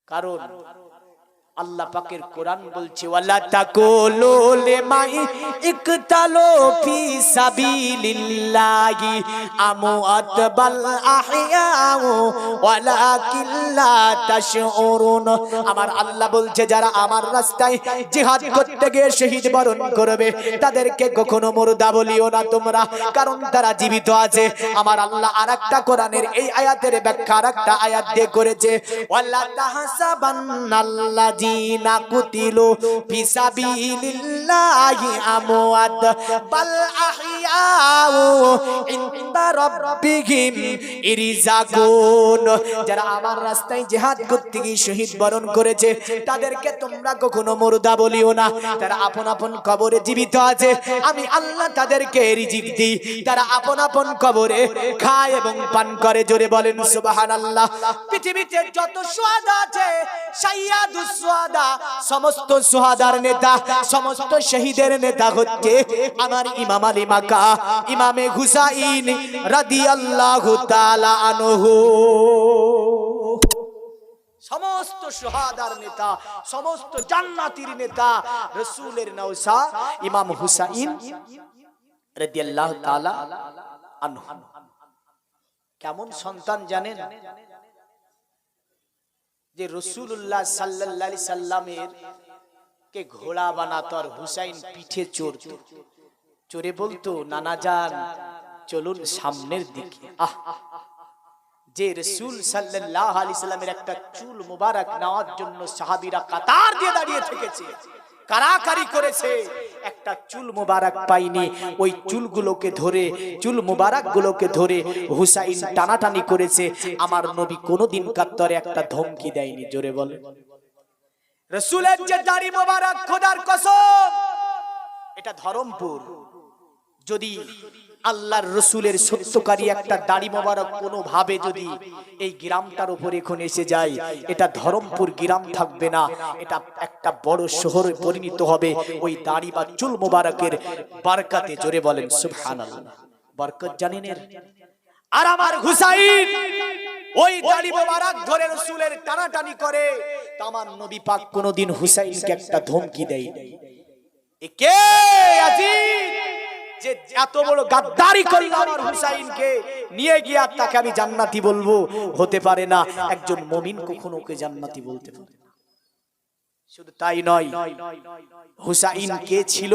কারণ আল্লাহ পাকের কোরআন বলছে ওয়ালা তাকুলু লিমাই ইকতালু ফি সাবিলিল্লাহি আমওয়াত বাল আহইয়াউ ওয়ালাকিন লা তাশউরুন। আমার আল্লাহ বলছে যারা আমার রাস্তায় জিহাদ করতে গিয়ে শহীদ বরণ করবে তাদেরকে কখনো মুর্দা বলিও না তোমরা, কারণ তারা জীবিত আছে। আমার আল্লাহ আরেকটা কোরআনের এই আয়াতের ব্যাখ্যা আরেকটা আয়াত দিয়ে করেছে ওয়ালা তাহসাবান্নাল্লাযী কুতিলু ফি সাবিলিল্লাহি আমওয়াত বাল আহইয়াউ ইনদা রাব্বিহিম ইরযাকুন। যারা আমার রাস্তায় জিহাদ করতে গিয়ে শহীদ বরণ করেছে তাদেরকে তোমরা কখনো মুর্দা বলিও না, তারা আপন আপন কবরে জীবিত আছে। আমি আল্লাহ তাদেরকে রিজিক দিই, তারা আপন আপন কবরে খায় এবং পান করে। জোরে বলেন সুবহানাল্লাহ। পৃথিবীতে যত শুহাদা আছে সাইয়্যিদুস শুহাদা, সমস্ত শুহাদার নেতা, সমস্ত শহীদের নেতা হচ্ছে আমার ইমাম আলী মাকা ইমামে হুসাইন রাদিয়াল্লাহু তাআলা আনহু। সমস্ত শুহাদার নেতা, সমস্ত জান্নাতীর নেতা রাসূলের নওসা ইমাম হুসাইন রাদিয়াল্লাহু তাআলা আনহু। কেমন সন্তান জানেন? যে রাসূলুল্লাহ সাল্লাল্লাহু আলাইহি সাল্লামের কে ঘোড়া বানাতো আর হুসাইন পিঠে চড়তো। চড়ে বলতো নানা জান চলুন সামনের দিকে। যে রাসূল সাল্লাল্লাহু আলাইহি সাল্লামের একটা চুল মোবারক নেওয়ার জন্য সাহাবীরা কাতার দিয়ে দাঁড়িয়ে থেকেছে, কারাকারি করেছে, একটা চুল মোবারক পাইনি। ওই চুলগুলোকে ধরে, চুল মোবারক গুলোকে ধরে হুসাইন টানাটানি করেছে। আমার নবী কোনোদিন কাত্তরে একটা ধমকি দেয়নি। জোরে বলে রাসূলের যে দাড়ি মোবারক, খোদার কসম এটা ধরমপুর। যদি আল্লাহর রাসূলের সত্যকারী একটা দাড়ি মোবারক কোনো ভাবে যদি এই গ্রামটার উপর এখন এসে যায়, এটা ধরমপুর গ্রাম থাকবে না, এটা একটা বড় শহরে পরিণত হবে ওই দাড়ি বা চুল মোবারকের বরকতে। জোরে বলেন সুবহানাল্লাহ। বরকত জানেন এর? আর আমার হুসাইন ওই দাড়ি মোবারক ধরে রাসূলের টানাটানি করে, তো আমার নবী পাক কোনোদিন হুসাইনকে একটা ধমকি দেয় না। এ কে আজিজ যে এত বড় গাদ্দারি করল আমার হুসাইনকে নিয়ে গিয়ে তাকে আমি জান্নাতি বলবো? হতে পারে না। একজন মুমিন কখনো ওকে জান্নাতি বলতে পারে না। শুধু তাই নয়, হুসাইন কে ছিল?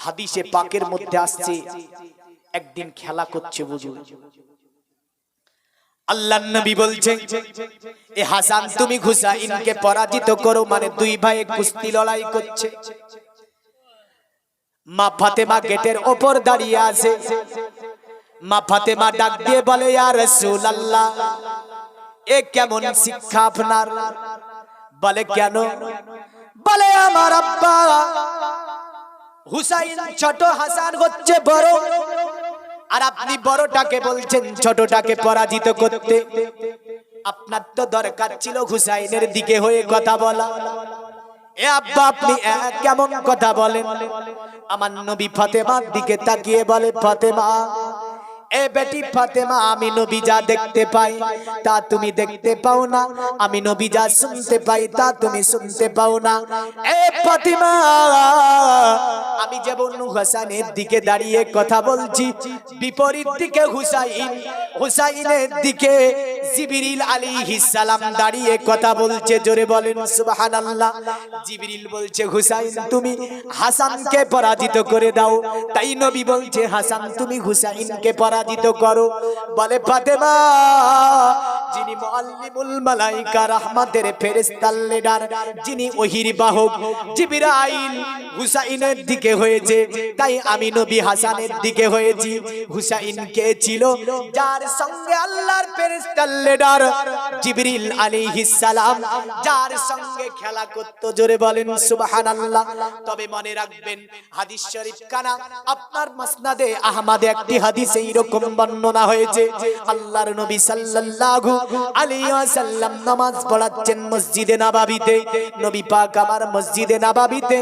হাদিসে পাকের মধ্যে আসছে একদিন খেলা করছে বুঝুন, আল্লাহর নবী বলছেন এ হাসান তুমি হুসাইনকে পরাজিত করো। মানে দুই ভাই কুস্তি লড়াই করছে। মা ফাতেমা গেটের উপর দাঁড়িয়ে আছে। মা ফাতেমা ডাক দিয়ে বলে ইয়া রাসূলুল্লাহ, এ কেমন শিক্ষা আপনার? বলে কেন? বলে আমার আব্বা হুসাইন ছোট, হাসান হচ্ছে বড়, আর আপনি বড়টাকে বলছেন ছোটটাকে পরাজিত করতে। আপনার তো দরকার ছিল হুসাইনের দিকে হয়ে কথা বলা। এ আব্বা আপনি কেমন কথা বলেন? আমার নবী ফাতেমার দিকে তাকিয়ে বলে ফাতেমা, এ বেটি ফাতেমা, আমি নবী যা দেখতে পাই তা তুমি দেখতে পাও না, আমি নবী যা শুনতে পাই তা তুমি শুনতে পাও না। এ ফাতেমা, আমি যেমন হুসাইনের দিকে দাঁড়িয়ে কথা বলছি, বিপরীত দিকে হুসাইন, হুসাইনের দিকে জিবরিল আলাইহিস সালাম দাঁড়িয়ে কথা বলছে। জোরে বলেন সুবহানাল্লাহ। জিবরিল বলছে হুসাইন তুমি হাসানকে পরাজিত করে দাও। তাই নবী বলছে হাসান তুমি হুসাইনকে পরাজিত করো। বলে ফাতেমা, যিনি মুআল্লিমুল মালায়েকা রাহমাতের ফেরেশতার লিডার, যিনি ওহীর বাহক জিবরাইল হুসাইনের দিকে হয়েছে, তাই আমি নবী হাসানের দিকে হয়েছি। হুসাইন কে ছিল? যার সঙ্গে আল্লাহর ফেরেশতার লিডার জিবরিল আলাইহিস সালাম যার সঙ্গে খেলা করত। জোরে বলেন সুবহানাল্লাহ। তবে মনে রাখবেন হাদিস শরীফ কানা আপনার মাসনাদে আহমদে একটি হাদিসে এরকম বর্ণনা হয়েছে, আল্লাহর নবী সাল্লাল্লাহু আলাইহি ওয়াসাল্লাম নামাজ পড়াচ্ছেন মসজিদে নববীতে। নবী পাক আমার মসজিদে নববীতে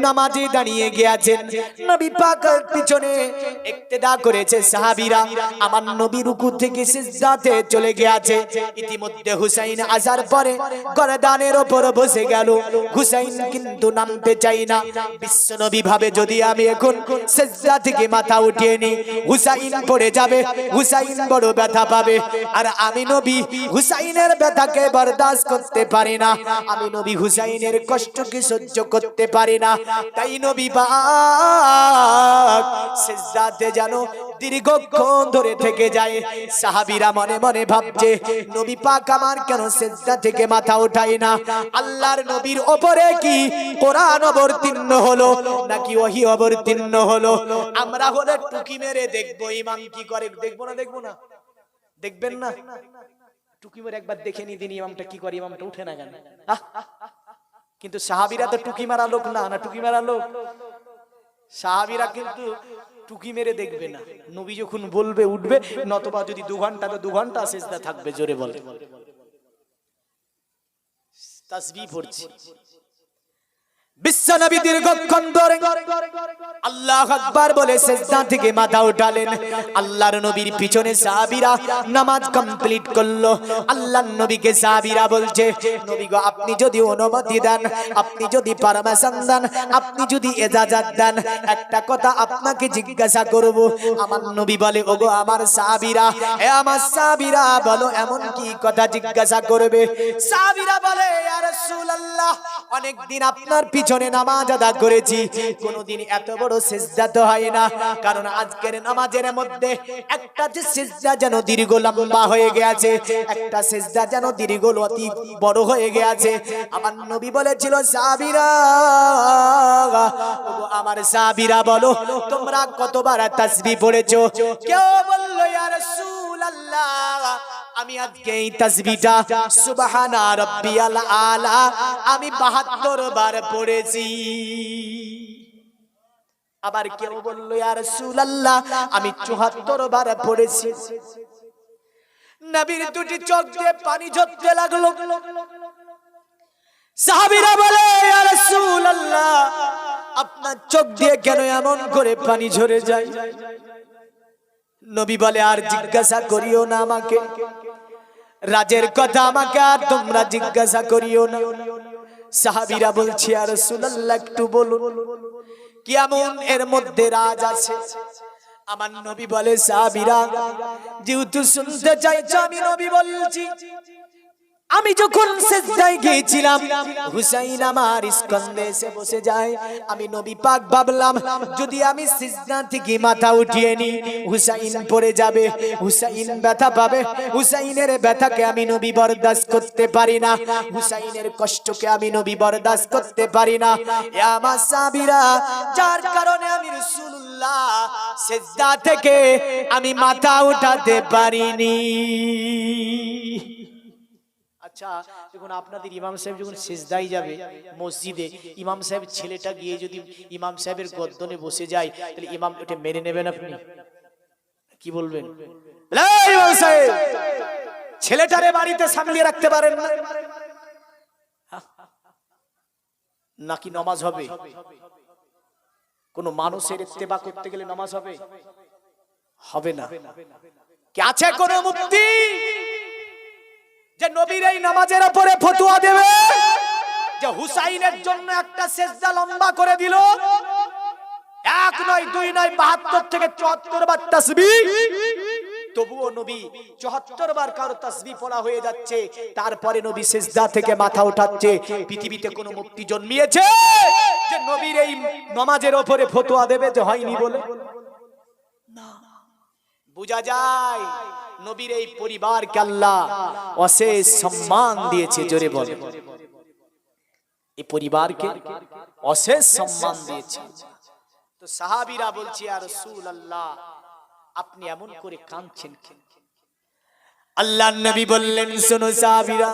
নামাজে দাঁড়িয়ে গিয়েছেন। নবী পাকের পিছনে ইক্তেদা করেছে সাহাবীরা। আমার নবী রুকু থেকে সিজদাতে চলে গিয়েছে। ইতিমধ্যে হুসাইন আসার পরে গর্দানের উপর বসে গেল। হুসাইন কিন্তু নামতে চাই না। বিশ্বনবী ভাবে যদি আমি এখন সিজদা থেকে মাথা উঠিয়ে নি, হুসাইন পড়ে যাবে, হুসাইন বড় ব্যথা পাবে। আর আমি নবী হুসাইনের ব্যথাকে বরদাস্ত করতে পারি না, আমি নবী হুসাইনের কষ্টকে সহ্য করতে পারি না। তাই নবী পাক সিজদাতে যেন দীর্ঘক্ষণ ধরে থেকে যায়। সাহাবীরা মনে মনে ভাবছে নবী পাক আমার কেন সিজদা থেকে মাথা উঠায় না? আল্লাহর নবীর উপরে কি কোরআন অবতীর্ণ হলো নাকি ওহী অবতীর্ণ হলো? আমরা হলে টুকি মেরে দেখবো ইমাম কি করে। দেখবো না? দেখবো না? দেখবেন না? টুকি মেরে একবার দেখে নি দিন ইমামটা কি করে, ইমামটা উঠে না কেন? কিন্তু সাহাবীরা তো টুকি মারা লোক না, না টুকি মারা লোক। সাহাবীরা কিন্তু টুকি মেরে দেখবে না, নবী যখন বলবে উঠবে, নতবা যদি 2 ঘন্টা তো 2 ঘন্টা সিজদা থাকবে। জোরে বলে তাসবিহ পড়ছি। বিশ্বনবী দীর্ঘক্ষণ ধরে আল্লাহু আকবার বলে সিজদা থেকে মাথা উঠালেন। আল্লাহর নবীর পিছনে সাহাবীরা নামাজ কমপ্লিট করলো। আল্লাহর নবীকে সাহাবীরা বলছে নবী গো আপনি যদি অনুমতি দেন, আপনি যদি পারমিশন দেন, আপনি যদি ইজাজত দেন, একটা কথা আপনাকে জিজ্ঞাসা করব। আমার নবী বলে ওগো আমার সাহাবীরা, এ আমার সাহাবীরা বলো এমন কি কথা জিজ্ঞাসা করবে? সাহাবীরা বলে ইয়া রাসূলুল্লাহ অনেক দিন আপনার পিছনে নামাজ আদা করেছি, কোনদিন এত বড় সিজদা তো হয় না। কারণ আজকের নামাজের মধ্যে একটা যে সিজদা যেন দীর্ঘ লম্বা হয়ে গেছে, একটা সিজদা যেন দীর্ঘ অতি বড় হয়ে গেছে। আমার নবী বলেছিল সাহাবীরা, আমার সাহাবীরা বলো তোমরা কতবার তাসবিহ পড়েছো? কেউ বলল ইয়া রাসূলুল্লাহ আমি আজকে এই তাসবিহটা সুবহানা রাব্বিয়াল আলা আমি 72 বার পড়েছি। আবার কেউ বলল ইয়া রাসূলুল্লাহ আমি 74 বার পড়েছি। নবীর দুটি চোখ দিয়ে পানি ঝরতে লাগলো। সাহাবীরা বলে ইয়া রাসূলুল্লাহ আপনার চোখ দিয়ে কেন এমন করে পানি ঝরে যায়? নবী বলে আর জিজ্ঞাসা করিও না আমাকে, রাজের কথা আমাকে আর তোমরা জিজ্ঞাসা করিও না। সাহাবীরা বলছে ইয়া রাসূলুল্লাহ একটু বলুন কেমন এর মধ্যে রাজ আছে? আমার নবী বলে সাহাবীরা যেহেতু শুনতে চাইছো আমি নবী বলছি, আমি যখন সিজদায় গিয়েছিলাম হুসাইন আমার স্কন্ধে এসে বসে যায়। আমি নবী পাক ভাবলাম যদি আমি সিজদা থেকে মাথা উঠিয়ে নি হুসাইন পড়ে যাবে, হুসাইন ব্যথা পাবে, হুসাইনের ব্যথাকে আমি নবী বরদাস্ত করতে পারি না, হুসাইনের কষ্টকে আমি নবী বরদাস্ত করতে পারি না। এ আমার সাহাবীরা যার কারণে আমি রাসূলুল্লাহ সিজদা থেকে আমি মাথা উঠাতে পারিনি। আচ্ছা যখন আপনাদের ইমাম সাহেব যখন সিজদায় যাবে মসজিদে, ইমাম সাহেব ছেলেটা গিয়ে যদি ইমাম সাহেবের গর্দনে বসে যায় তাহলে ইমাম ওটা মেনে নেবেন? আপনি কি বলবেন? ইমাম সাহেব ছেলেটারে বাড়িতে সামলিয়ে রাখতে পারেন না, নাকি নামাজ হবে? কোন মানুষের ইত্তেবা করতে গেলে নামাজ হবে? হবে না। কি আছে কোন মুফতি যে নবীর এই নামাজের উপরে ফতোয়া দেবে যে হুসাইনের জন্য একটা সিজদা লম্বা করে দিল? এক নয় দুই নয় 72 থেকে 74 বার তাসবিহ, তবুও নবী 74 বার কারো তাসবিহ পড়া হয়ে যাচ্ছে, তারপরে নবী সিজদা থেকে মাথা উঠাচ্ছে। পৃথিবীতে কোন মুফতি জন্মিয়েছে যে নবীর এই নামাজের উপরে ফতোয়া দেবে যে হয়নি বলে? না। বোঝা যায় নবীর এই পরিবারকে আল্লাহ অশেষ সম্মান দিয়েছে। জোরে বলে এই পরিবারকে অশেষ সম্মান দিয়েছে। তো সাহাবীরা বলছে ইয়া রাসূলুল্লাহ আপনি এমন করে কাঁদছেন কেন? আল্লাহর নবী বললেন শোনো সাহাবীরা,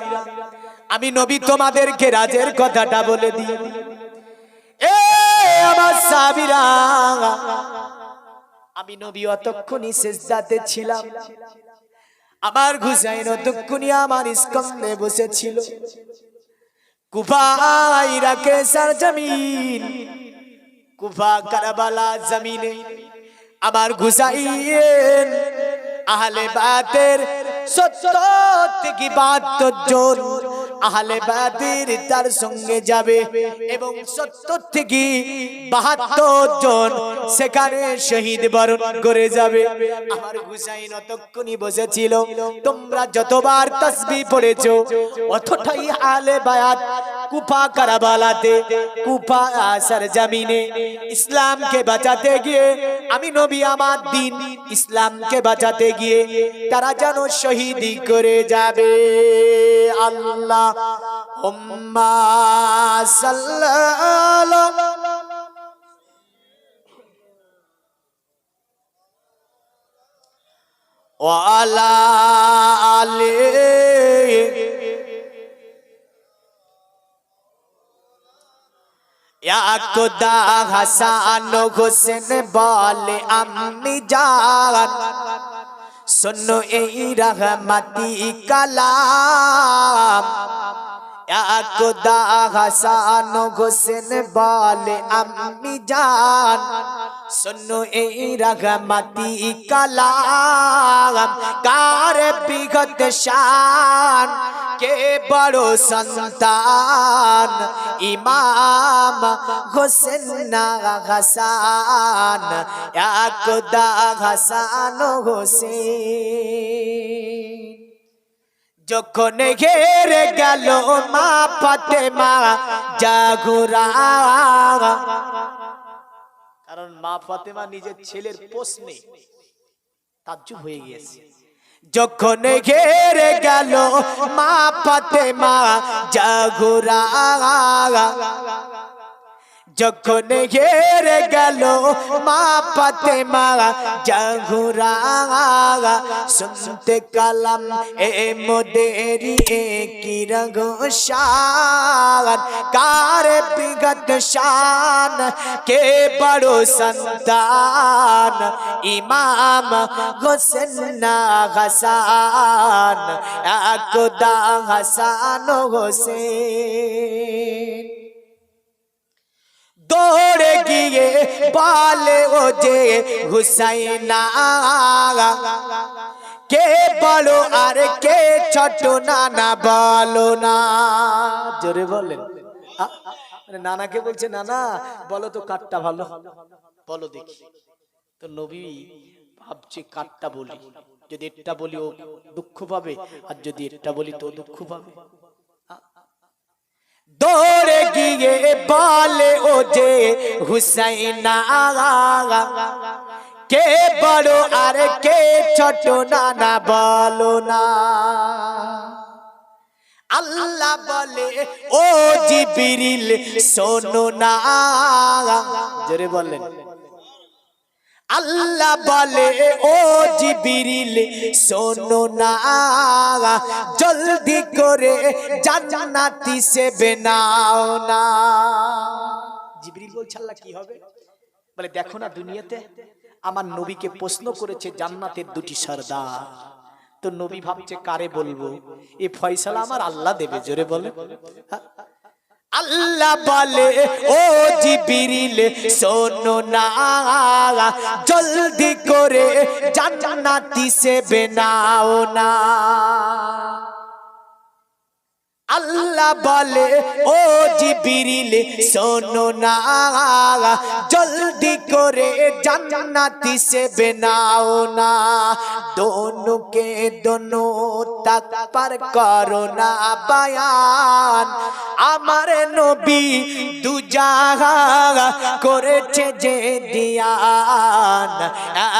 আমি নবী তোমাদেরকে রাজের কথাটা বলে দিই। এ আমার সাহাবীরা, আমি নবী অতক্ষণই সিজদাতে ছিলাম, আমার হুসাইন তক্ষুনি আমার স্কন্ধে বসেছিল। কুফা ইরাকে সরজমিন, কুফা কারবালা জমিনে আমার হুসাইন আহলে বাতের 70 থেকে 72 জন আহলে বাতের তার সঙ্গে যাবে এবং 70 থেকে 72 জন সেখানে শহীদ বরণ করে যাবে। আমার হুসাইন অতক্ষণই বসেছিল। তোমরা যতবার তাসবিহ পড়েছো অতটাই আহলে বায়াত কুফা কারবালাতে, কুফা সরজমিনে ইসলামকে বাঁচাতে গিয়ে আমি নবী আমার দ্বীন ইসলামকে বাঁচাতে গিয়ে তারা যেন শহীদি করে যাবে। আল্লাহ হুম্মা সাল্লাল্লাহু ওয়া আলা আলিহি ইয়া খুদা হাসান হোসেন বলে আম্মি জান सुनो ए रहमती कलाम या खुदा हसन हुसैन बोले अम्मी जान सुनो ए रहमती कलाम कार बिगत शान के बड़ो संतान इमाम हुसैन हसन या खुदा हसन हुसैन যখন ঘেরে গেল মা ফাতেমা জাগুরা, কারণ মা ফাতেমা নিজের ছেলের প্রশ্নে তাজ্জুব হয়ে গিয়েছে। যখন ঘেরে গেল মা ফাতেমা জাগুরা, যখন ঘেরে গেল মা ফাতেমা জাগুরা, শুনতে কালাম এ মোদেরি কি রঙ শান কার বিগত শান কে বড়ো সন্তান ইমাম হোসেন হাসান খুদা হাসান হোসেন। দৌড়ে গিয়ে বলে ও যে হুসাইনা কে বলো আর কে ছোট নানা বলো না, জোরে বলেন। নানাকে বলছে নানা বলো তো কাটটা ভালো, বলো দেখি। তো নবী ভাবছে কাটটা বলি, যদি এটা বলি ও দুঃখ পাবে আর যদি এটা বলি তো দুঃখ পাবে। দৌড়ে গিয়ে বলে ও যে হুসাইনা কে বড় আর কে ছোট নানা বলো না। আল্লাহ বলে ও জিবরিল শোনো না, জোরে বলেন। আল্লাহ বলে ও জিবরিল শোনো না, জলদি করে জান্নাতি সে বানাও না। জিবরিল বলছে আল্লাহ কি হবে? বলে দেখো না দুনিয়াতে আমার নবীকে প্রশ্ন করেছে জান্নাতের দুটি সর্দার, তো নবী ভাবছে কারে বলবো, এই ফয়সালা আমার আল্লাহ দেবে, জোরে বলে। আল্লাহ বলে ও জিবরিল শোনো না, জলদি করে জান্নাতি সে বানাও না। আল্লাহ বলে ও জিবরিল শোনো না, জলদি করে জান্নাতি সে বানাও না। दोनों के दोनों तक पर करो ना बयान, আমারে নবী দুজাহা করেছে যে দিয়ান,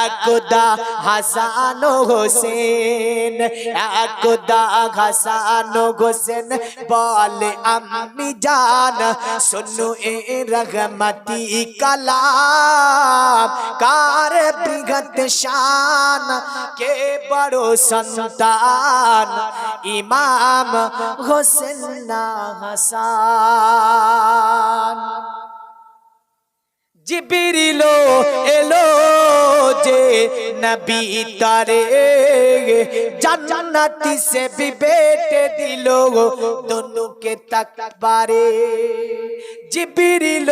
একদা হাসান হোসেন একদা হাসান হোসেন বলে আম্মি জান सुनो ए रहमती कलाम कार बिगत शान के बड़ो संतान इमाम हुसैन हसन। জিবরিল এলো যে নবী তারে জান্নাতি से भी बेटे दिलो दोनों के तकबारे जिबरिल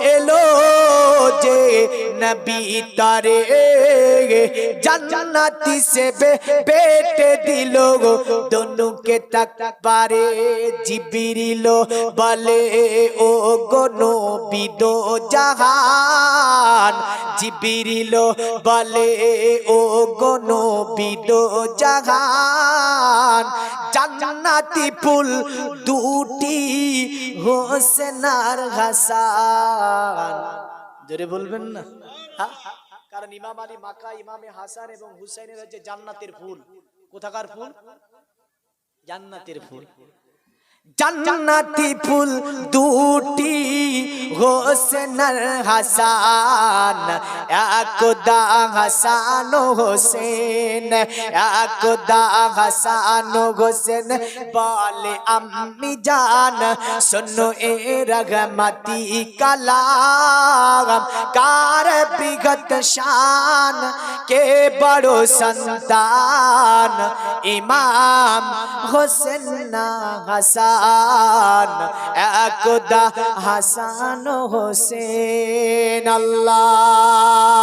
एलो जे नबी तारे जन्नती से बेटे दिलो दोनों के तकबारे जिबरिल बोले ओ गोनो बिदो जहान जिबरिल बोले ओ गोनो बिदो जहान জান্নাতি ফুল দুটি হোসেন আর হাসান জোরে বলবেন না কারণ ইমাম আলী মাকা ইমামে হাসান এবং হুসাইনের হচ্ছে জান্নাতের ফুল কোথাকার ফুল জান্নাতের ফুল জান্নাতি ফুল দুটি হোসেন আর হাসান একদা হাসান হোসেন একদা হাসান হোসেন বলে আম্মি জান শোনো এ রহমতি কালাম কার বিগত শান কে বড় সন্তান ইমাম হোসেন না হাসান একদা হাসান হোসেন আল্লাহুম্মা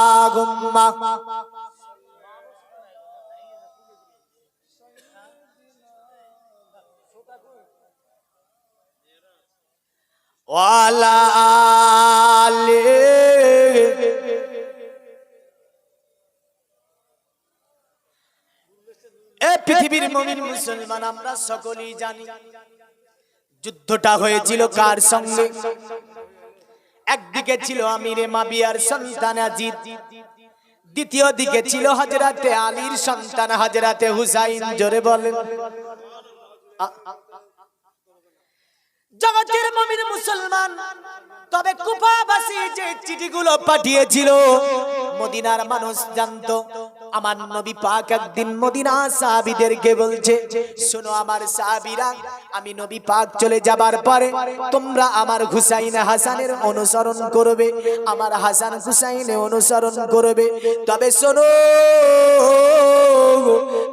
ওয়ালা আলি এ পৃথিবীর মুমিন মুসলমান আমরা সকলেই জানি যুদ্ধটা হয়েছিল কার সঙ্গে একদিকে ছিল আমিরে মাবিয়ার সন্তান আজিদ দ্বিতীয় দিকে ছিল হযরতে আলীর সন্তান হযরতে হুসাইন জোরে বলেন জগতের মুমিন মুসলমান তবে কুফাবাসী যে চিঠিগুলো পাঠিয়েছিল মদিনার মানুষ জানতো আমার নবী পাক একদিন মদিনা সাহাবীদেরকে বলছে শোনো আমার সাহাবীরা আমি নবী পাক চলে যাবার পরে তোমরা আমার হুসাইন হাসানের অনুসরণ করবে আমার হাসান হুসাইনের অনুসরণ করবে তবে শোনো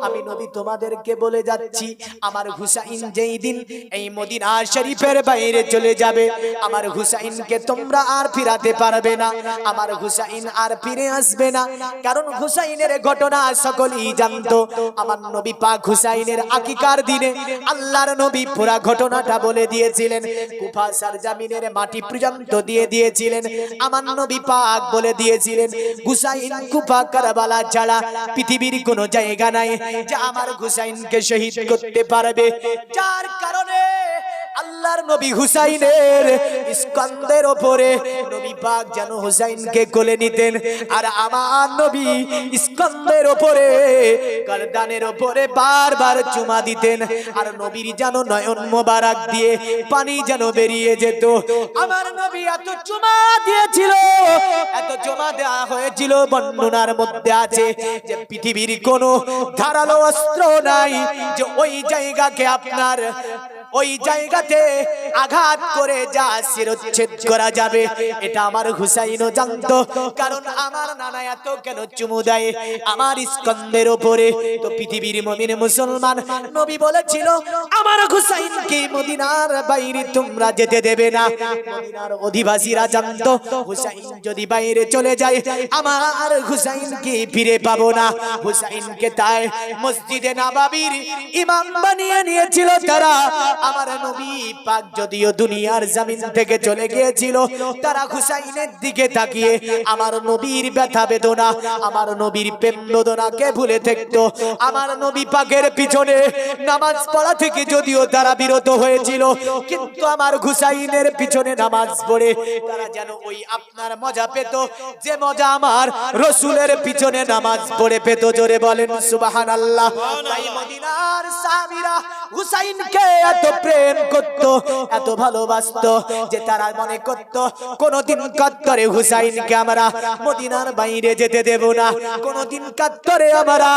আমি নবী তোমাদেরকে বলে যাচ্ছি আমার হুসাইন যেই দিন এই মদিনা শরীফের বাইরে চলে যাবে আমার হুসাইনকে তোমরা আর ফিরাতে পারবে না আমার হুসাইন আর ফিরে আসবে না কারণ হুসাইনের ঘটনা সকলেই জানতো আমার নবী পাক হুসাইনের আকিকার দিনে আল্লাহর নবী পুরো ঘটনাটা বলে দিয়েছিলেন কুফা সরজমিনের মাটি পর্যন্ত দিয়ে দিয়েছিলেন আমার নবী পাক বলে দিয়েছিলেন হুসাইন কুফা কারবালা ছাড়া পৃথিবীর কোনো জায়গা নাই যে আমার হুসাইনকে শহীদ করতে পারবে যার কারণে আল্লাহর নবী হুসাইনের স্কন্ধের উপরে নবী পাক যেন হুসাইনকে কোলে নিতেন আর আমার নবী স্কন্ধের উপরে গর্দানের উপরে বারবার চুমা দিতেন আর নবীর যেন নয়ন মোবারক দিয়ে পানি যেন বেরিয়ে যেত আমার নবী এত চুমা দিয়েছিল এত চুমা দেওয়া হয়েছিল বর্ণনার মধ্যে আছে যে পৃথিবীর কোনো ধারালো অস্ত্র নাই যে ওই জায়গাকে আপনার ওই জায়গাতে আঘাত করে যা শিরচ্ছেদ করা যাবে এটা আমার হুসাইনও জানতো কারণ আমার নানা এত কেন চুমু দেয় আমার স্কন্ধের উপরে তো পৃথিবীর মুমিন মুসলমান নবী বলেছিল আমার হুসাইনকে মদিনার বাইরে তোমরা যেতে দেবে না মদিনার অধিবাসীরা জানতো হুসাইন যদি বাইরে চলে যায় আমার হুসাইনকে ফিরে পাবো না হুসাইনকে তাই মসজিদে নববীর ইমাম বানিয়ে নিয়েছিল তারা আমার নবী পাক যদিও দুনিয়ার জমিন থেকে চলে গিয়েছিল তারা হুসাইনের দিকে তাকিয়ে আমার নবীর ব্যথা বেদনা আমার নবীর প্রেম বেদনাকে ভুলে থাকতো আমার নবী পাকের পিছনে নামাজ পড়া থেকে যদিও তারা বিরত হয়েছিল কিন্তু আমার হুসাইনের পিছনে নামাজ পড়ে তারা যেন ওই আপনার মজা পেত যে মজা আমার রাসূলের পিছনে নামাজ পড়ে পেত জোরে বলেন সুবহানাল্লাহ তাই মদিনার সাহাবীরা হুসাইনকে এত প্রেম করত, এত ভালোবাসতো যে তারা মনে করত কোনদিন কাত্তরে হুসাইনকে আমরা মদিনার বাইরে যেতে দেব না, কোনদিন কাত্তরে আমরা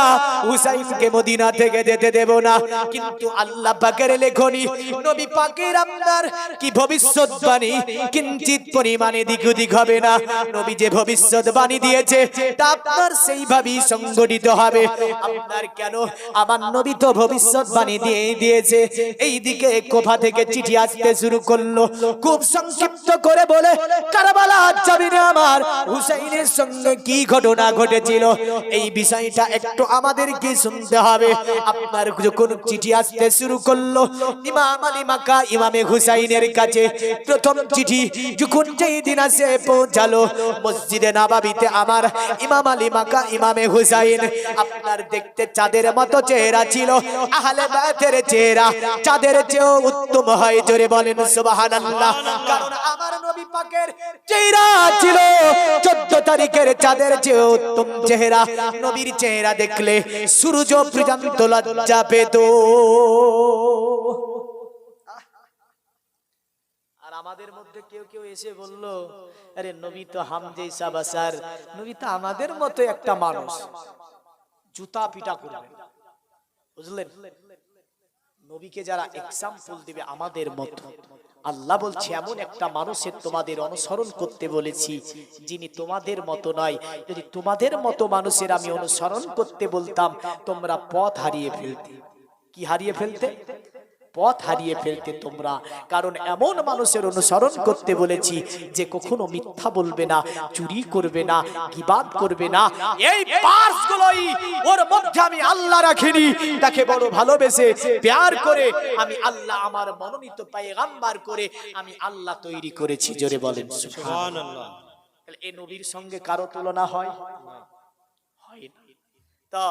হুসাইনকে মদিনা থেকে যেতে দেব না। কিন্তু আল্লাহ পাকের লেখনী নবী পাকের আপনার কি ভবিষ্যৎবাণী কিঞ্চিত পরিমাণে দিক ওদিক হবে না। নবী যে ভবিষ্যৎবাণী দিয়েছে তা আপনার সেইভাবেই সংগঠিত হবে। আপনার কেন আমার নবী তো ভবিষ্যৎবাণী দিয়েছে। এইদিকে কোফা থেকে চিঠি আসতে শুরু করলো, খুব সংক্ষিপ্ত করে বলে কারবালার জমিনে আমার হুসাইনের সঙ্গে কি ঘটনা ঘটেছিল এই বিষয়টা একটু আমাদেরকে শুনতে হবে। আপনার যখন চিঠি আসতে শুরু করলো ইমাম আলী মাকা ইমামে হুসাইনের কাছে, প্রথম চিঠি যখন যেই দিন আসে পৌঁছালো মসজিদে নববীতে আমার ইমাম আলী মাকা ইমামে হুসাইন, আপনার দেখতে চাঁদের মতো চেহারা ছিল। আহলে বাইতের চেহারা চাঁদের চেয়েও উত্তম হয়, জোরে বলেন সুবহানাল্লাহ। কারণ আমার নবী পাকের চেহারা ছিল 14 তারিখের চাঁদের চেয়েও উত্তম চেহারা। নবীর চেহারা দেখলে সূর্য পর্যন্ত লজ্জা পেত। আর আমাদের মধ্যে কেউ কেউ এসে বলল, আরে নবী তো হাম জৈসা বাশার, নবী তো আমাদের মতো একটা মানুষ, জুতা পিটা করবে। বুঝলেন, নবীকে যারা এক্সাম্পল দিবে আমাদের মতো, আল্লাহ বলছে এমন একটা মানুষের তোমাদের অনুসরণ করতে বলেছি যিনি তোমাদের মতো নয়। যদি তোমাদের মতো মানুষের আমি অনুসরণ করতে বলতাম তোমরা পথ হারিয়ে ফেলতে। কি হারিয়ে ফেলতে? পথ হারিয়ে ফেলতে তোমরা। কারণ এমন মানুষের অনুসরণ করতে বলেছি যে কখনো মিথ্যা বলবে না, চুরি করবে না, গীবাত করবে না। এই পাঁচগুলোই ওর মধ্যে আমি আল্লাহ রাখিনি। তাকে বড় ভালোবেসে প্যার করে আমি আল্লাহ আমার মনোনীত পয়গম্বর করে আমি আল্লাহ তৈরি করেছি। জোরে বলেন সুবহানাল্লাহ। এই নবীর সঙ্গে কারো তুলনা হয়? হয় না। তো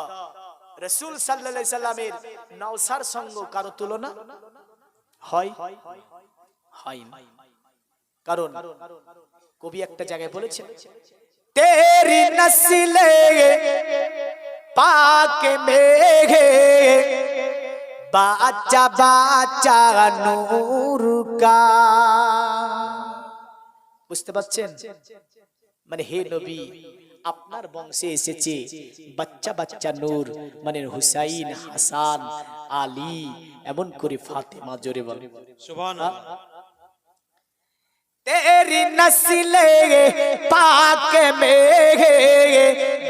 রাসূল সাল্লাল্লাহু আলাইহি সাল্লামের নওসার সঙ্গে কারো তুলনা হয়? হয় না। কারণ কবি একটা জায়গায় বলেছেন, তেরি নসলে পাক মেঘে বাচ্চা বাচ্চা নূর কা। বুঝতে পারছেন? মানে হে নবী, আপনার বংশে এসেছে বাচ্চা বাচ্চা নূর, মানে হুসাইন, হাসান, আলী, এমন করে ফাতেমা। জোরে বলেন সুবহানাল্লাহ। तेरी नस्ले पाक में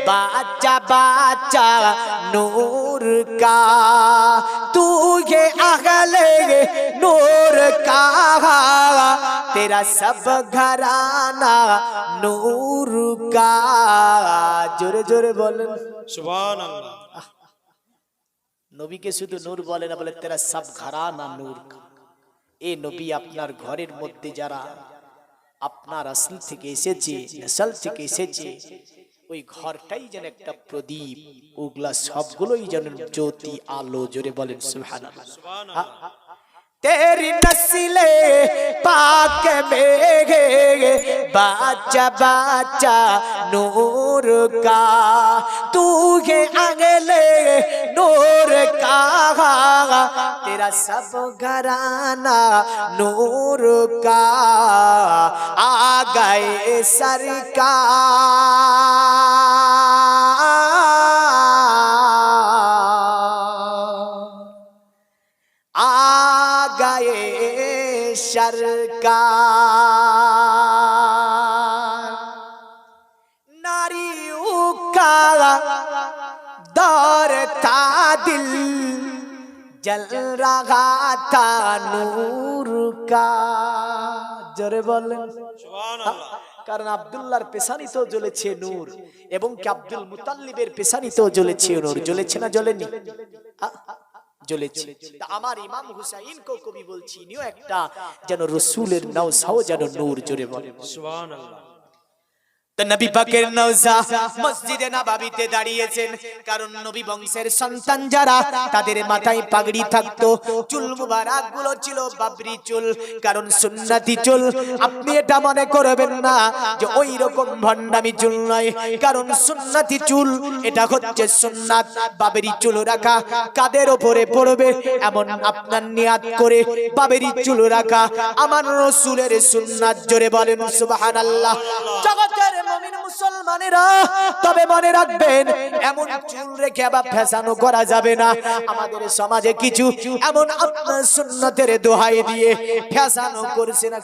बाचा बाचा नूर का, तू ये अगले नूर का, तेरा सब घराना नूर का। जोरे जोरे बोलें सुभान अल्लाह। नबी के शुद्ध नूर बोले ना, बोले तेरा सब घराना नूर का। ए नबी আপনার ঘরের মধ্যে যারা আপনার আসল থেকে এসেছে, নসল থেকে এসেছে, ওই ঘরটাই যেন একটা প্রদীপ, ওগুলা সবগুলোই যেন জ্যোতি, আলো। জোরে বলেন সুবহানাল্লাহ। সুবহানাল্লাহ। तेरी नस्ले पाक में बाचा बाचा नूर का, तू ये अगले नूर का, तेरा सब घराना नूर का। आ गए सरकार, आ गए सरकार, नारियों का दौर था, दिल जल रहा था नूर का। জোরে বলেন সুবহানাল্লাহ। কারণ আব্দুল্লাহর পেশানিতেও জ্বলেছে নূর, এবং কি আব্দুল মুতাল্লিবের পেশানিতেও জ্বলেছে নূর। জ্বলেছে না জ্বলেনি? জ্বলেছে। আমার ইমাম হুসাইনকে কবি বলছি, ইনিও একটা যেন রাসূলের নওসাও যেন নূর। জোরে বলেন সুবহানাল্লাহ। তো নবী পাকের নওজা মসজিদে নববীতে দাঁড়িয়েছেন, কারণ নবী বংশের সন্তান যারা তাদের মাথায় পাগড়ি থাকতো, চুল মুবারক গুলো ছিল বাবরি চুল, কারণ সুন্নতি চুল। আপনি এটা মনে করবেন না যে ওই রকম ভণ্ডামি চুল নয়, কারণ সুন্নতি চুল এটা হচ্ছে সুন্নাত। বাবরি চুল রাখা কাদের উপরে পড়বে এমন আপনার নিয়াত করে বাবরি চুল রাখা আমার রাসূলের সুন্নাত। জোরে বলেন সুবহানাল্লাহ। জগতের মুমিন মুসলমানেরা তবে মনে রাখবেন, এমন চুল রেখে আবার ফ্যাশনও করা যাবে না। আমাদের সমাজে কিছু এমন আপনার সুন্নতের দোহাই দিয়ে ফ্যাশনও করছে না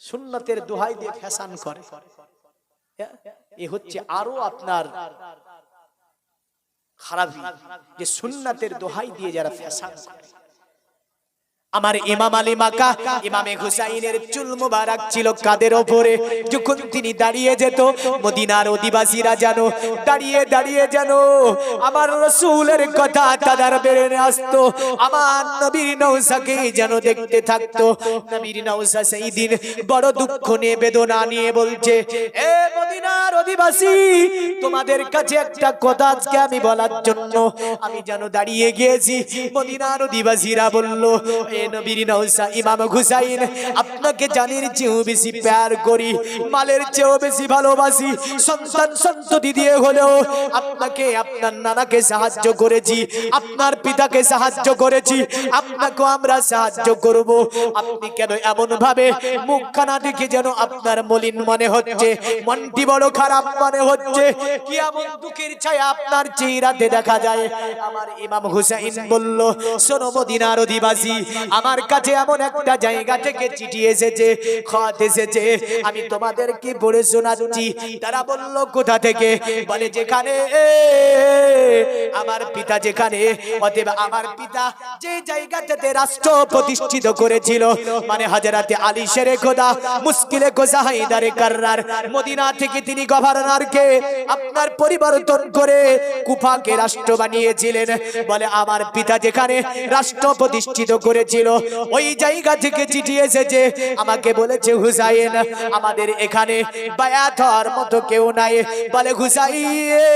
সুন্নতের দোহাই দিয়ে ফ্যাশন করে। এ হচ্ছে আরো আপনার খারাপ, যে সুন্নতের দোহাই দিয়ে যারা ফ্যাশন করে। আমার ইমাম আলী মাকা ইমামে হুসাইনের চুল মুবারক ছিল কাদের উপরে। যখন তিনি দাঁড়িয়ে যেত মদিনার অধিবাসীরা যেন দাঁড়িয়ে দাঁড়িয়ে যেন আমার রাসূলের কথা তাদের বেরেনে আসতো, আমার নবীর নওশাকে যেন দেখতে থাকতো। নবীর নওশা সেই দিন বড় দুঃখ নিয়ে বেদনা নিয়ে বলছে, এ মদিনার অধিবাসী, তোমাদের কাছে একটা কথা আজকে আমি বলার জন্য আমি যেন দাঁড়িয়ে গিয়েছি। মদিনার অধিবাসীরা বলল, নবীর নওশা ইমাম হুসাইন, আপনাকে জানের চেয়েও বেশি প্যার করি, মালের চেয়েও বেশি ভালোবাসি, সন্তান সন্ততি দিয়ে হলেও আপনাকে, আপনার নানাকে সাহায্য করেছি, আপনার পিতাকে সাহায্য করেছি, আপনাকেও আমরা সাহায্য করব। আপনি কেন এমন ভাবে মুখখানা দেখে যেন আপনার মলিন মনে হচ্ছে, মনটি বড় খারাপ মনে হচ্ছে, কি এমন দুঃখের ছায়া আপনার চেহারাতে দেখা যায়? আমার ইমাম হুসাইন বলল, শোনো মদিনার অধিবাসী, আমার কাছে এমন একটা জায়গা থেকে চিঠি এসেছে, খত এসেছে, আমি তোমাদেরকে পড়ে শোনাচ্ছি। তারা বলল, কোথা থেকে? বলে, যেখানে আমার পিতা, যেখানে অতএব আমার পিতা যে জায়গাটাতে রাষ্ট্র প্রতিষ্ঠিত করেছিল, মানে হযরতে আলী শেরে খোদা মুশকিলে কোজা হায়দারে কাররার, মদিনা থেকে তিনি গভর্নরকে আপনার পরিবর্তন করে কুফাকে রাষ্ট্র বানিয়েছিলেন। বলে, আমার পিতা যেখানে রাষ্ট্র প্রতিষ্ঠিত করেছিল ওই জায়গা থেকে চিঠি এসেছে, আমাকে বলেছে, হুসাইন, আমাদের এখানে বায়াত হওয়ার মতো কেউ নাই। বলে, হুসাইন,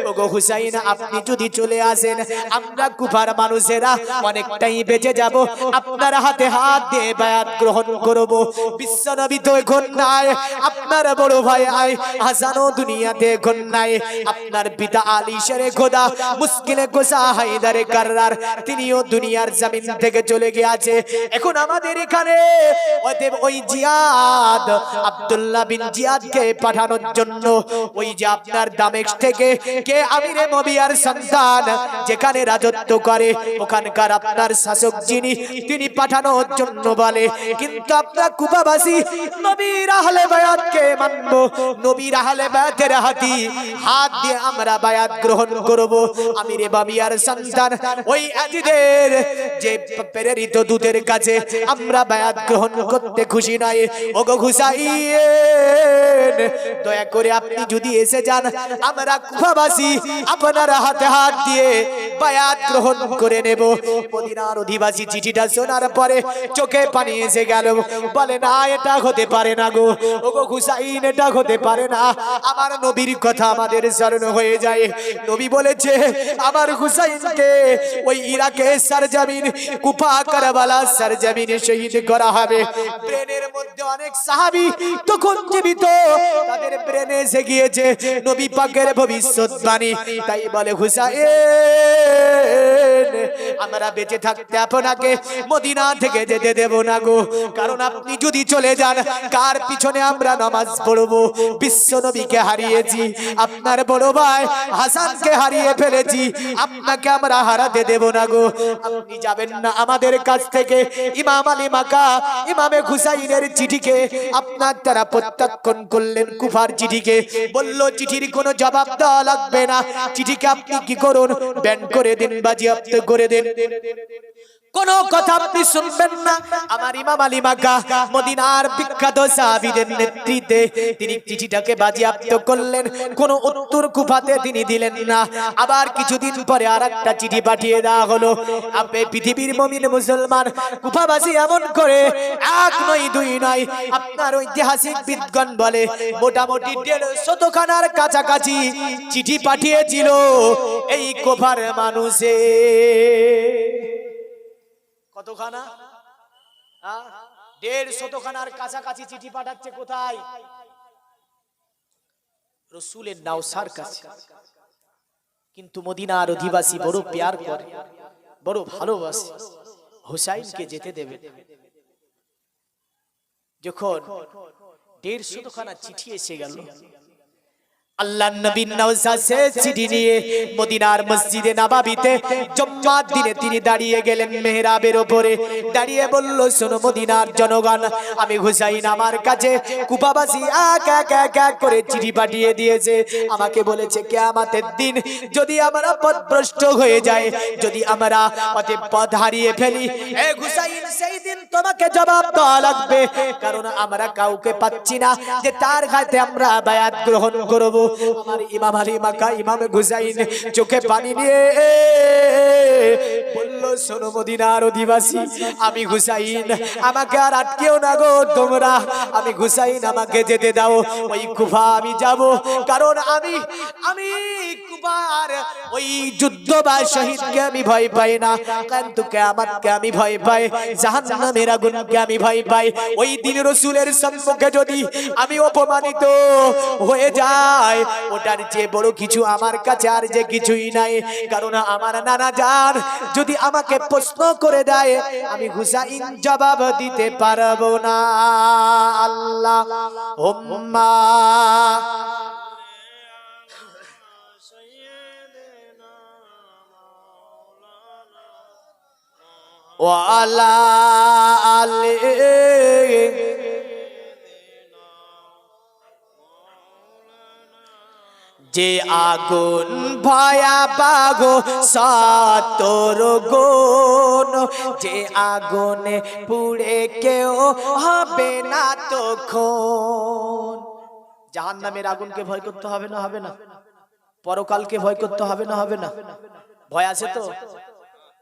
ওগো হুসাইন, আপনি যদি চলে আসেন, আমরা কুফার মানুষেরা অনেকটাই বেঁচে যাব, আপনার হাতে হাত দিয়ে বায়াত গ্রহণ করব। বিশ্বনবী তো এখন নাই, আপনার বড় ভাই হাসানও দুনিয়াতে এখন নাই, আপনার পিতা আলী শেরে খোদা মুশকিলে কোজা হায়দারে কাররার তিনিও দুনিয়ার জমিন থেকে চলে গিয়েছে। এখন আমাদের এখানে ওই জিয়াদ, আব্দুল্লাহ বিন জিয়াদকে পাঠানোর জন্য, ওই যে আপনার দামেস্ক থেকে কে আমিরে মুবিয়ার সন্তান যেখানে রাজত্ব করে ওখানকার আপনার শাসক যিনি, তিনি পাঠানোর জন্য বলে। কিন্তু আপনার কুফাবাসী নবীর আহলে বায়াতকে মানব, নবীর আহলে বায়াতের হাত দিয়ে আমরা বায়াত গ্রহণ করব। আমিরে মুবিয়ার সন্তান ওই আজিদের যে প্রেরিত দূতের কাছে আমরা বায়াত গ্রহণ করতে খুশি নয়। ওগো হুসাইন, দয়া করে আপনি যদি এসে যান, আমরা কুফাবাসী আপনার হাতে হাত দিয়ে বায়াত গ্রহণ করে নেব। মদিনার অধিবাসী চিঠিটা শোনার পরে চোখে পানি এসে গেল। বলে, না, এটা হতে পারে না গো, ওগো হুসাইন, এটা হতে পারে না। আমার নবীর কথা আমাদের স্মরণ হয়ে যায়। নবী বলেছে, আমার হুসাইনকে ওই ইরাকের সরজমিন কুফা কারবালা সরজমিনে শহীদ করা হবে। ব্রেনের মধ্যে অনেক সাহাবী তখন জীবিত, তাদের ব্রেনে এসে গিয়েছে নবী পাকের ভবিষ্যৎবাণী। তাই বলে, হুসাইন, আমরা বেঁচে থাকতে আপনাকে মদিনা থেকে যেতে দেব না গো, কারণ আপনি যদি চলে যান, কার পিছনে আমরা নামাজ পড়বো? বিশ্ব নবীকে হারিয়েছি, আপনার বড় ভাই হাসানকে হারিয়ে ফেলেছি, আপনাকে আমরা হারাতে দেব না গো। আপনি যাবেন না আমাদের কাছ থেকে। ইমাম আলী মাকা ইমামে হুসাইনের চিঠিকে আপনার তারা প্রত্যাখ্যান করলেন, কুফার চিঠিকে। বলল, চিঠির কোনো জবাব দেওয়া লাগবে না, চিঠিকে আপনি কি করুন, ব্যান করে দিন, বাজেয়াপ্ত করে দেন। কোন কথা আপনি শুনবেন না। আমার ইমাম আলী মাকা মদিনার বিখ্যাত সাহাবীদের নেতৃত্বে তিনি চিঠিটাকে বাজেয়াপ্ত করলেন, কোন উত্তর কুফাতে তিনি দিলেন না। আবার কিছুদিন পরে আরেকটা চিঠি পাঠিয়ে দেওয়া হলো। আপনি পৃথিবীর মুমিন মুসলমান কুফাবাসী এমন করে এক নয় দুই নয়, আপনার ঐতিহাসিক বিদ্বান বলে মোটামুটি 150 খানার কাছাকাছি চিঠি পাঠিয়েছিল এই কুফার মানুষে। কতখানা? 150 খানার কাছাকাছি চিঠি পাঠাচ্ছে কোথায়? রাসূলের নাওসার কাছে। কিন্তু মদিনার অধিবাসী বড় প্যার করে, বড় ভালোবাসে, হুসাইনকে যেতে দেবে। যখন 150 খানা চিঠি এসে গেল, আল্লাহর নবী নওসাদ সে চিঠি নিয়ে মদিনার মসজিদে নববীতে জুম্মার দিনে তিনি দাঁড়িয়ে গেলেন মেহরাবের উপরে। দাঁড়িয়ে বলল, শোনো মদিনার জনগণ, আমি হুসাইন আমার কাছে কুফাবাসী এক করে চিঠি পাঠিয়ে দিয়েছে। আমাকে বলেছে কিয়ামতের দিন যদি আমরা পথভ্রষ্ট হয়ে যায়, যদি আমরা পথ হারিয়ে ফেলি, এ হুসাইন সেই দিন তোমাকে জবাব দেওয়া লাগবে, কারণ আমরা কাউকে পাচ্ছি না যে তার হাতে আমরা বায়াত গ্রহণ করব। আমার ইমাম আলী মাকা ইমাম হুসাইন চোখে পানি নিয়ে বলল, শোনো মদিনার অধিবাসী, আমি হুসাইন, আমাকে আর আটকেও না গো তোমরা। আমি হুসাইন, আমাকে যেতে দাও। ওই কুফা আমি যাব, কারণ আমি কুফার ওই যুদ্ধ বা শহীদকে আমি ভয় পাই না, কিন্তু কিয়ামতকে আমি ভয় পাই, জাহান্নামের আগুনকে আমি ভয় পাই। ওই দিন রাসূলের সম্মুখে যদি আমি অপমানিত হয়ে যাই, ওটার চেয়ে বড় কিছু আমার কাছে আর যে কিছুই নাই। কারণ আমার নানা জান যদি আমাকে প্রশ্ন করে দেয়, আমি হুসাইন জবাব দিতে পারবো না। আল্লাহুম্মা ওয়া আলা আলি যে আগুন ভয়াবহ 70 গুণ, যে আগুনে পুড়ে কেউ হবে না তখন। জাহান্নামের আগুনকে ভয় করতে হবে না? হবে না? পরকালকে ভয় করতে হবে না? হবে না? ভয় আছে তো?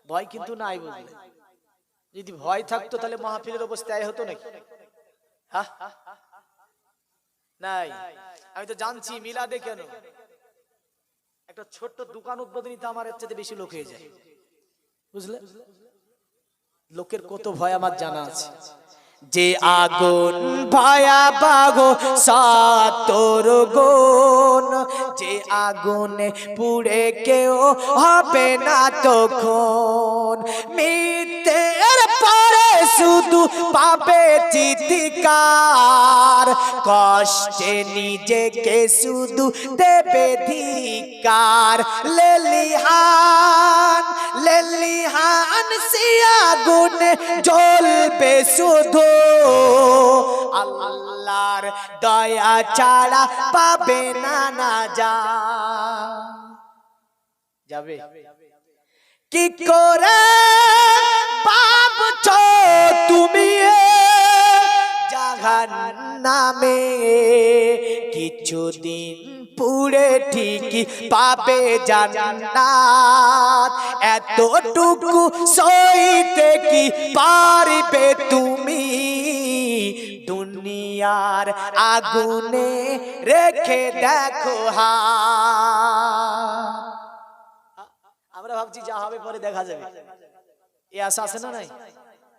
ভয় কিন্তু নাই। বুঝলে, যদি ভয় থাকতো তাহলে মাহফিলের অবস্থা এই হতো নাকি? হ্যাঁ, নাই। আমি তো জানছি মিলাদে কেন একটা ছোট্ট দোকান উদ্বোধনীতে আমার এর চেয়ে বেশি লোক হয়ে যায়। বুঝলে, লোকের কত ভয় আমার জানা আছে। যে আগুন ভয়াবহ 70 গুণ, যে আগুনে পুড়ে কেউ হবে না তখন। মৃত্যুর পরে শুধু পাবে চিৎকার, কষ্টে নিজেকে শুধু দেবে ধিক্কার। লেলিহান সে আগুনে জ্বলবে শুধু, আল্লাহর দয়া ছাড়া পাবে না যাবে। কি করে ভাবছো তুমি জাহান্নামে, কিছুদিন পুড়ে ঠিকই পাবে জান্নাত। এতটুকু সইতে কি পারবে তুমি, দুনিয়ার আগুনে রেখে দেখো হাত। আমরা ভাবছি যা হবে পরে দেখা যাবে, এ আশা আছে না নাই?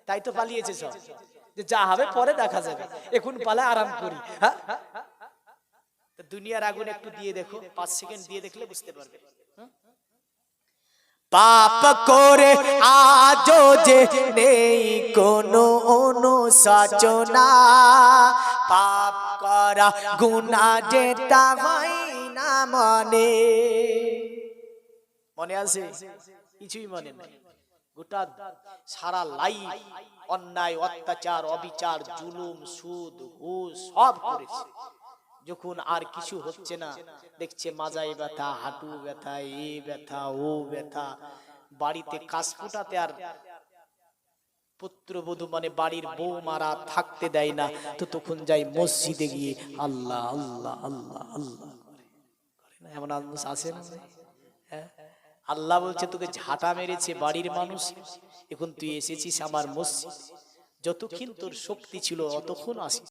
তাই তো পালিয়েছে সব, যে যা হবে পরে দেখা যাবে, এখন পালায় আরাম করি। হ্যাঁ, দুনিয়ার আগুন একটু দিয়ে দেখো, 5 সেকেন্ড দিয়ে দেখলে বুঝতে পারবে। পাপ করে আজও যে নেই কোনো অনুশোচনা, পাপ করা গুনাহ যেটা হয় না মনে আছে? কিছুই মনে নাই। গোটা সারা লাইফ অন্যায়, অত্যাচার, অবিচার, জুলুম, সুদ, ঘুষ সব করেছে। যখন আর কিছু হচ্ছে না, দেখছে মাজায় ব্যথা, হাঁটু ব্যথা, এ ব্যথা, ও ব্যথা, বাড়িতে কাশ ফুটাতে আর পুত্রবধূ মানে বাড়ির বউ মারা থাকতে দেয় না, তো তখন যাই মসজিদে গিয়ে আল্লাহ আল্লাহ আল্লাহ আল্লাহ করে না? এমন মানুষ আছে না? হ্যাঁ? আল্লাহ বলছে তোকে ঝাঁটা মেরেছে বাড়ির মানুষ, এখন তুই এসেছিস আমার মসজিদ, যতক্ষণ তোর শক্তি ছিল অতক্ষণ আসিস।